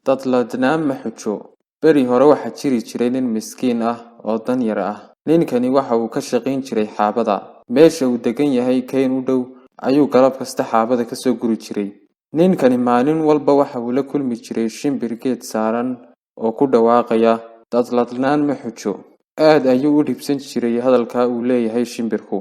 dad ladnaan ma xujo. Beri hore waxaa jiri jiray nin miskiin ah oo dan yar ah. Ninkani waxa uu ka shaqayn jiray xaabada. Meesha uu degan yahay kayn u dhow ayuu galab kasta xaabada ka soo guri jiray. Ninkani maalin walba waxa uu la kulmi jiray shimbir geed saaran oo ku dhawaaqaya dad ladnaan ma xujo. Aad ayuu u dhibsan jiray hadalka uu leeyahay shimbirku.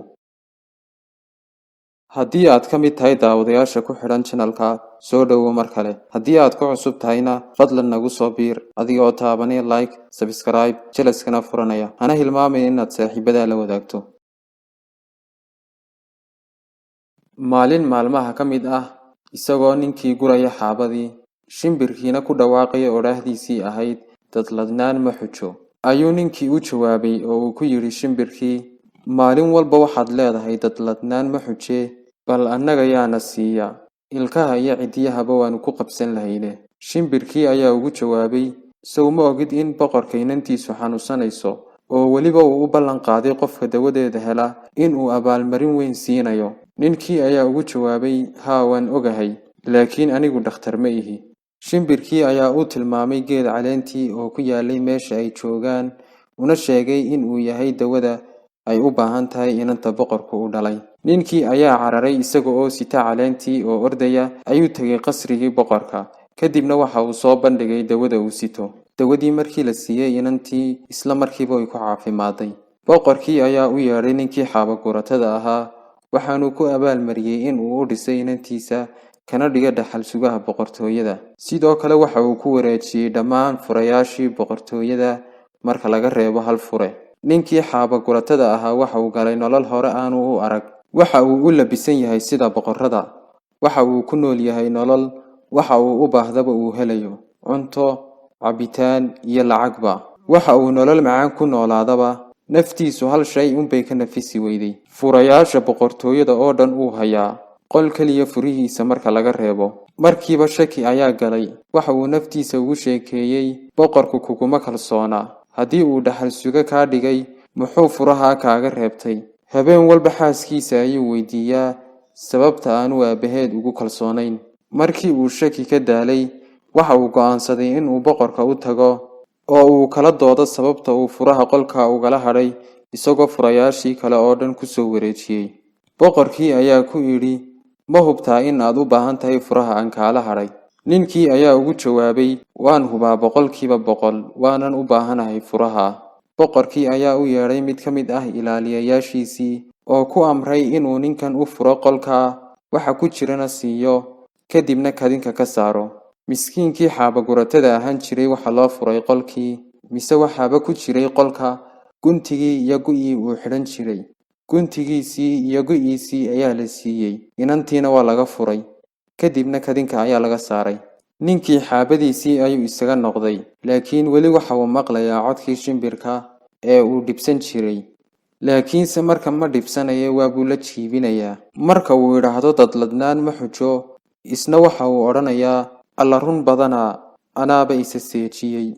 Haddii aad ka mid tahay daawadayaasha ku xidhan channelka, soo dhawo mar kale. Haddii aad ku cusub tahayna, fadlan nagu soo biir adigoo taabanaya like, subscribe, jalaskana furanaya. Hana hilmaamay inaad saaxiibada la wadaagto. Maalin maalmaha ka mid ah, isagoo ninkii guraya xaabadii, shimbirkiina ku dhawaaqaya odhaahdiisii ahayd dad ladnaan ma xujo, ayuu ninkii u jawaabay oo uu ku yidhi shimbirkii, maalin walba waxaad leedahay dad ladnaan ma xujee, bal annaga yaana siiya. Ilkaha iyo cidiyahaba waanu ku qabsan lahayne. Shimbirkii ayaa ugu jawaabay, sow ma ogid in boqorka inantiisu xanuunsanayso, oo weliba uu u ballan qaaday qofka dawadeeda hela in uu abaalmarin weyn siinayo. Ninkii ayaa ugu jawaabay, haa waan ogahay, laakiin anigu dhakhtar ma ihi. Shimbirkii ayaa u tilmaamay geed caleentii oo ku yaalay meesha ay joogaan, una sheegay in uu yahay dawada ay u baahan tahay inanta boqorku u dhalay. Ninkii ayaa cararay isaga oo sita caleentii oo ordaya ayuu tagay qasrigii boqorka. Kadibna waxa uu soo bandhigay dawada uu sito. Dawadii markii la siiyay inantii isla markiiba way ku caafimaaday. Boqorkii ayaa u yeedhay ninkii xaabaguratada ahaa, waxaanu ku abaalmariyay in uu u dhisay inantiisa kana dhiga dhaxal sugaha boqortooyada. Sidoo kale waxa uu ku wareejiyay dhammaan furayaashii boqortooyada marka laga reebo hal fure. Ninkii xaabaguratada ahaa waxa uu galay nolol hore aanu u arag. Waxa uu u labisan yahay sida boqorrada. Waxa uu ku nool yahay nolol waxa uu u baahdaba uu helayo. Cunto, cabitaan iyo lacagba. Waxa uu nolol macaan ku noolaadaba. Naftiisu hal shay unbay ka nafisi weyday. Furayaasha boqortooyada oo dhan uu hayaa. Qol kaliya furihiisa marka laga reebo. Markiiba shaki ayaa galay. Waxa uu naftiisa ugu sheekeeyay, boqorku kuguma kalsoona. Haddii uu dhaxal suga kaa dhigay, muxuu furaha kaaga reebtay? Habeen walba xaaskiisa ayuu weydiiyaa sababta aanu aabaheed ugu kalsoonayn. Markii uu shaki ka daalay, waxa uu go'aansaday in uu boqorka u tago oo uu kala doodo sababta uu furaha qolka ugala hadhay isagoo furayaashii kale oo dhan ku soo wareejiyay. Boqorkii ayaa ku yidhi, ma hubtaa in aad u baahan tahay furaha aan kaala hadhay? Ninkii ayaa ugu jawaabay, waan hubaa 100% waanan u baahanahay furaha. Boqorkii ayaa u yeedhay mid ka mid ah ilaaliyayaashiisii oo ku amray inuu ninkan u furo qolka, waxa ku jirana siiyo, kadibna kadinka ka saaro. Miskiinkii xaabaguratada ahaan jiray waxa loo furay qolkii, mise waxaaba ku jiray qolka guntigii iyo gu'ii uu xidhan jiray. Guntigiisii iyo gu'iisii ayaa la siiyey, inantiina waa laga furay. Kadibna kadinka ayaa laga saaray. Ninkii xaabadiisii ayuu isaga noqday, laakiin weli waxa uu maqlayaa codkii shimbirka ee uu dhibsan jiray. Laakiinse marka ma dhibsanayo waa buu la jiibinayaa. Marka uu yidhaahdo dad ladnaan ma xujo, isna waxa uu odhanayaa, alla run badanaa, anaaba isa seejiyey.